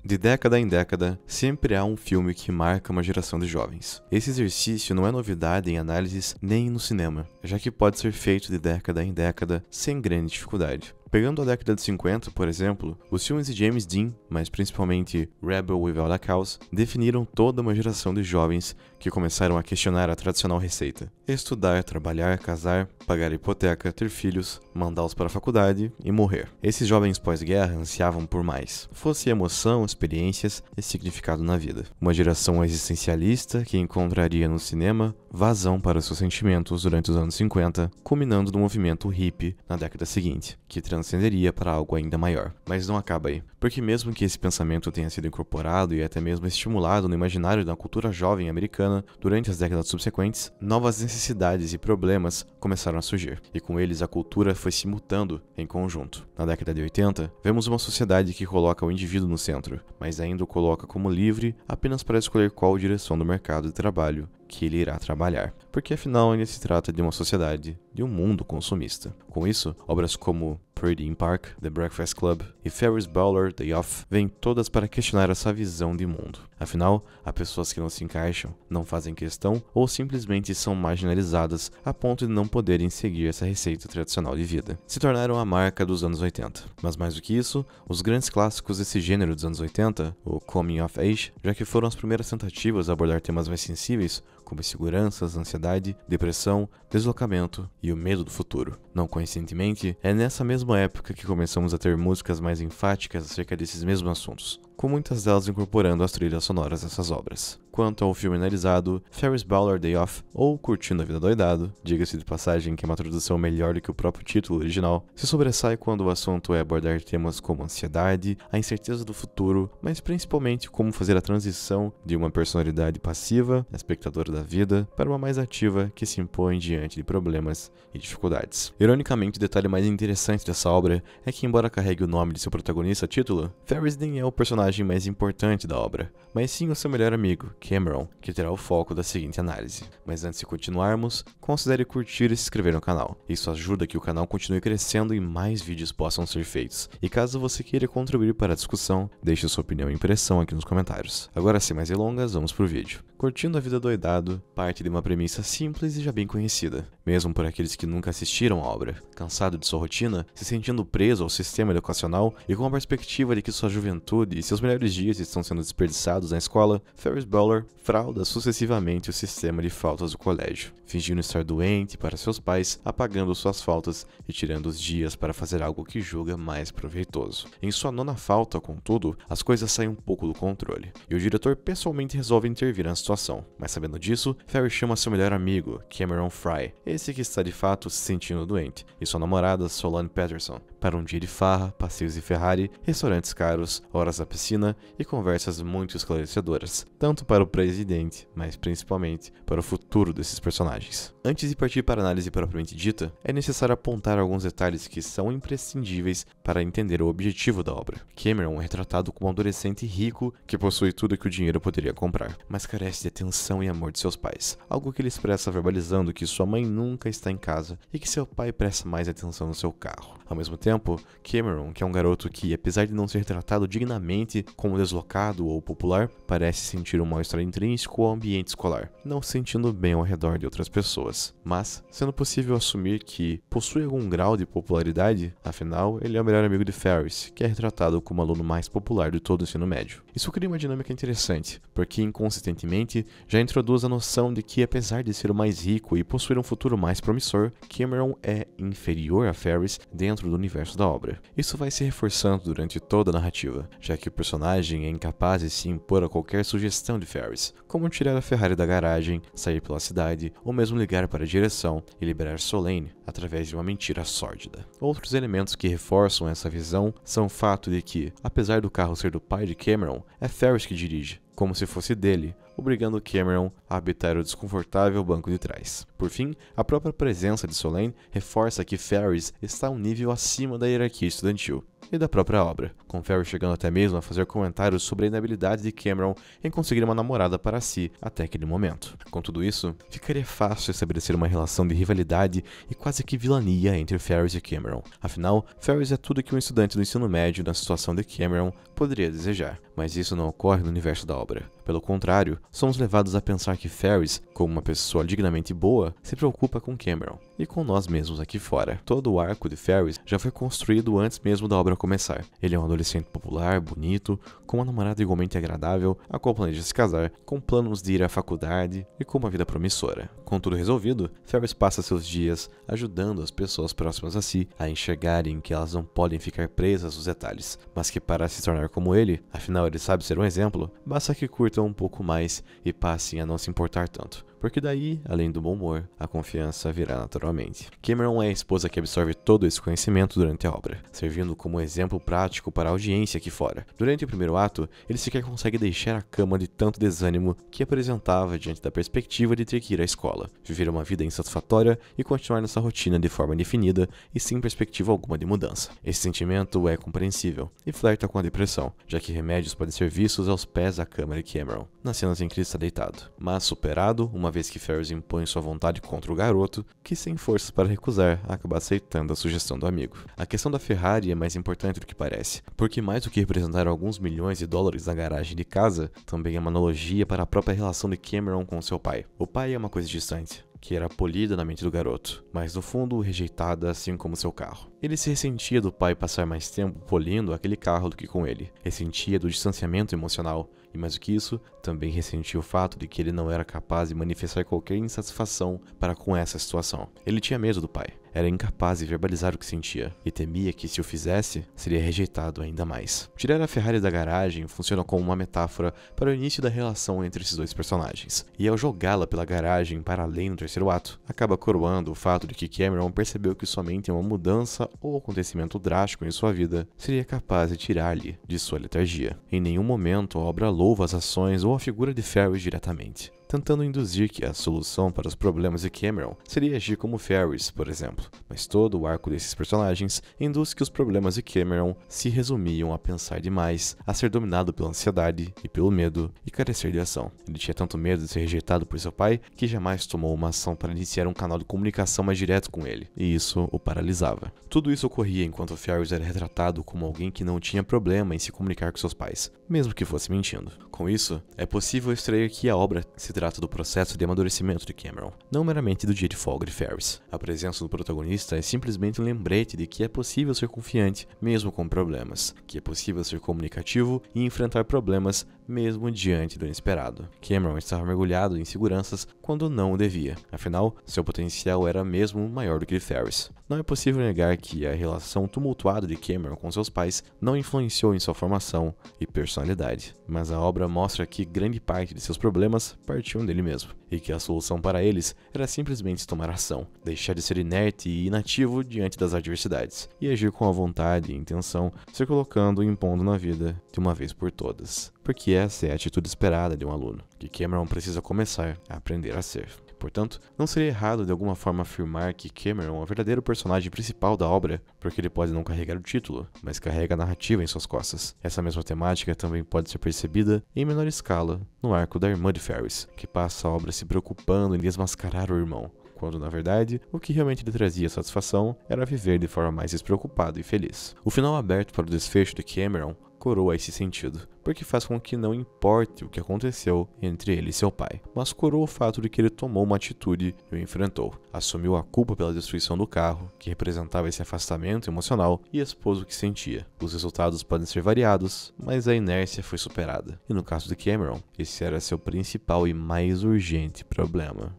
De década em década, sempre há um filme que marca uma geração de jovens. Esse exercício não é novidade em análises nem no cinema, já que pode ser feito de década em década sem grande dificuldade. Pegando a década de 50, por exemplo, os filmes de James Dean, mas principalmente Rebel Without a Cause, definiram toda uma geração de jovens que começaram a questionar a tradicional receita: estudar, trabalhar, casar, pagar a hipoteca, ter filhos, mandá-los para a faculdade e morrer. Esses jovens pós-guerra ansiavam por mais, fosse emoção, experiências e significado na vida. Uma geração existencialista que encontraria no cinema vazão para seus sentimentos durante os anos 50, culminando no movimento hippie na década seguinte, que transcenderia para algo ainda maior. Mas não acaba aí, porque mesmo que esse pensamento tenha sido incorporado e até mesmo estimulado no imaginário da cultura jovem americana durante as décadas subsequentes, novas necessidades e problemas começaram a surgir, e com eles a cultura foi se mutando em conjunto. Na década de 80, vemos uma sociedade que coloca o indivíduo no centro, mas ainda o coloca como livre apenas para escolher qual direção do mercado de trabalho que ele irá trabalhar, porque afinal ainda se trata de uma sociedade, de um mundo consumista. Com isso, obras como Pretty in Park, The Breakfast Club e Ferris Bueller Day Off vêm todas para questionar essa visão de mundo. Afinal, há pessoas que não se encaixam, não fazem questão ou simplesmente são marginalizadas a ponto de não poderem seguir essa receita tradicional de vida. Se tornaram a marca dos anos 80. Mas mais do que isso, os grandes clássicos desse gênero dos anos 80, o Coming of Age, já que foram as primeiras tentativas a abordar temas mais sensíveis, como inseguranças, ansiedade, depressão, deslocamento e o medo do futuro. Não coincidentemente, é nessa mesma época que começamos a ter músicas mais enfáticas acerca desses mesmos assuntos, com muitas delas incorporando as trilhas sonoras dessas obras. Quanto ao filme analisado, Ferris Bueller Day Off, ou Curtindo a Vida Doidado, diga-se de passagem que é uma tradução melhor do que o próprio título original, se sobressai quando o assunto é abordar temas como ansiedade, a incerteza do futuro, mas principalmente como fazer a transição de uma personalidade passiva, espectadora da vida, para uma mais ativa que se impõe diante de problemas e dificuldades. Ironicamente, o detalhe mais interessante dessa obra é que, embora carregue o nome de seu protagonista a título, Ferris nem é o personagem mais importante da obra, mas sim o seu melhor amigo, Cameron, que terá o foco da seguinte análise. Mas antes de continuarmos, considere curtir e se inscrever no canal. Isso ajuda que o canal continue crescendo e mais vídeos possam ser feitos. E caso você queira contribuir para a discussão, deixe sua opinião e impressão aqui nos comentários. Agora, sem mais delongas, vamos pro vídeo. Curtindo a Vida Doidado parte de uma premissa simples e já bem conhecida, mesmo por aqueles que nunca assistiram à obra. Cansado de sua rotina, se sentindo preso ao sistema educacional e com a perspectiva de que sua juventude e seus melhores dias estão sendo desperdiçados na escola, Ferris Bueller frauda sucessivamente o sistema de faltas do colégio, fingindo estar doente para seus pais, apagando suas faltas e tirando os dias para fazer algo que julga mais proveitoso. Em sua nona falta, contudo, as coisas saem um pouco do controle, e o diretor pessoalmente resolve intervir na situação. Mas sabendo disso, Ferris chama seu melhor amigo, Cameron Fry, esse que está de fato se sentindo doente, e sua namorada, Solange Patterson, para um dia de farra, passeios de Ferrari, restaurantes caros, horas à piscina e conversas muito esclarecedoras, tanto para o presidente, mas principalmente para o futuro desses personagens. Antes de partir para a análise propriamente dita, é necessário apontar alguns detalhes que são imprescindíveis para entender o objetivo da obra. Cameron é retratado como um adolescente rico que possui tudo que o dinheiro poderia comprar, mas carece de atenção e amor de seus pais, algo que ele expressa verbalizando que sua mãe nunca está em casa e que seu pai presta mais atenção no seu carro. Ao mesmo tempo, Cameron, que é um garoto que, apesar de não ser tratado dignamente como deslocado ou popular, parece sentir um mal-estar intrínseco ao ambiente escolar, não se sentindo bem ao redor de outras pessoas, mas sendo possível assumir que possui algum grau de popularidade, afinal, ele é o melhor amigo de Ferris, que é retratado como o aluno mais popular de todo o ensino médio. Isso cria uma dinâmica interessante, porque inconsistentemente já introduz a noção de que, apesar de ser o mais rico e possuir um futuro mais promissor, Cameron é inferior a Ferris dentro do universo da obra. Isso vai se reforçando durante toda a narrativa, já que o personagem é incapaz de se impor a qualquer sugestão de Ferris, como tirar a Ferrari da garagem, sair pela cidade, ou mesmo ligar para a direção e liberar Solange através de uma mentira sórdida. Outros elementos que reforçam essa visão são o fato de que, apesar do carro ser do pai de Cameron, é Ferris que dirige, como se fosse dele, obrigando Cameron a habitar o desconfortável banco de trás. Por fim, a própria presença de Solane reforça que Ferris está um nível acima da hierarquia estudantil e da própria obra, com Ferris chegando até mesmo a fazer comentários sobre a inabilidade de Cameron em conseguir uma namorada para si até aquele momento. Com tudo isso, ficaria fácil estabelecer uma relação de rivalidade e quase que vilania entre Ferris e Cameron. Afinal, Ferris é tudo que um estudante do ensino médio na situação de Cameron poderia desejar, mas isso não ocorre no universo da obra. Pelo contrário, somos levados a pensar que Ferris, como uma pessoa dignamente boa, se preocupa com Cameron e com nós mesmos aqui fora. Todo o arco de Ferris já foi construído antes mesmo da obra começar. Ele é um adolescente popular, bonito, com uma namorada igualmente agradável, a qual planeja se casar, com planos de ir à faculdade e com uma vida promissora. Com tudo resolvido, Ferris passa seus dias ajudando as pessoas próximas a si a enxergarem que elas não podem ficar presas aos detalhes, mas que para se tornar como ele, afinal ele sabe ser um exemplo, basta que curtam um pouco mais e passem a não se importar tanto. Porque daí, além do bom humor, a confiança virá naturalmente. Cameron é a esposa que absorve todo esse conhecimento durante a obra, servindo como exemplo prático para a audiência aqui fora. Durante o primeiro ato, ele sequer consegue deixar a cama de tanto desânimo que apresentava diante da perspectiva de ter que ir à escola, viver uma vida insatisfatória e continuar nessa rotina de forma indefinida e sem perspectiva alguma de mudança. Esse sentimento é compreensível e flerta com a depressão, já que remédios podem ser vistos aos pés da cama de Cameron, nas cenas em que ele está deitado. Mas superado, uma vez que Ferris impõe sua vontade contra o garoto, que sem forças para recusar, acaba aceitando a sugestão do amigo. A questão da Ferrari é mais importante do que parece, porque mais do que representar alguns milhões de dólares na garagem de casa, também é uma analogia para a própria relação de Cameron com seu pai. O pai é uma coisa distante, que era polida na mente do garoto, mas no fundo rejeitada assim como seu carro. Ele se ressentia do pai passar mais tempo polindo aquele carro do que com ele, ressentia do distanciamento emocional, e mais do que isso, também ressentia o fato de que ele não era capaz de manifestar qualquer insatisfação para com essa situação. Ele tinha medo do pai, era incapaz de verbalizar o que sentia, e temia que se o fizesse, seria rejeitado ainda mais. Tirar a Ferrari da garagem funciona como uma metáfora para o início da relação entre esses dois personagens, e ao jogá-la pela garagem para além do terceiro ato, acaba coroando o fato de que Cameron percebeu que somente uma mudança ou acontecimento drástico em sua vida seria capaz de tirar-lhe de sua letargia. Em nenhum momento a obra louva as ações ou a figura de Ferris diretamente, tentando induzir que a solução para os problemas de Cameron seria agir como Ferris, por exemplo. Mas todo o arco desses personagens induz que os problemas de Cameron se resumiam a pensar demais, a ser dominado pela ansiedade e pelo medo e carecer de ação. Ele tinha tanto medo de ser rejeitado por seu pai que jamais tomou uma ação para iniciar um canal de comunicação mais direto com ele, e isso o paralisava. Tudo isso ocorria enquanto Ferris era retratado como alguém que não tinha problema em se comunicar com seus pais, mesmo que fosse mentindo. Com isso, é possível extrair que a obra se trata do processo de amadurecimento de Cameron, não meramente do dia de folga de Ferris. A presença do protagonista é simplesmente um lembrete de que é possível ser confiante mesmo com problemas, que é possível ser comunicativo e enfrentar problemas mesmo diante do inesperado. Cameron estava mergulhado em inseguranças quando não o devia, afinal, seu potencial era mesmo maior do que de Ferris. Não é possível negar que a relação tumultuada de Cameron com seus pais não influenciou em sua formação e personalidade, mas a obra mostra que grande parte de seus problemas partiam dele mesmo, e que a solução para eles era simplesmente tomar ação, deixar de ser inerte e inativo diante das adversidades, e agir com a vontade e intenção, se colocando e impondo na vida de uma vez por todas. Porque essa é a atitude esperada de um aluno, que Cameron precisa começar a aprender a ser. Portanto, não seria errado de alguma forma afirmar que Cameron é o verdadeiro personagem principal da obra, porque ele pode não carregar o título, mas carrega a narrativa em suas costas. Essa mesma temática também pode ser percebida em menor escala no arco da irmã de Ferris, que passa a obra se preocupando em desmascarar o irmão, quando na verdade o que realmente lhe trazia satisfação era viver de forma mais despreocupada e feliz. O final aberto para o desfecho de Cameron coroa esse sentido, porque faz com que não importe o que aconteceu entre ele e seu pai, mas coroa o fato de que ele tomou uma atitude e o enfrentou, assumiu a culpa pela destruição do carro, que representava esse afastamento emocional, e expôs o que sentia. Os resultados podem ser variados, mas a inércia foi superada, e no caso de Cameron, esse era seu principal e mais urgente problema.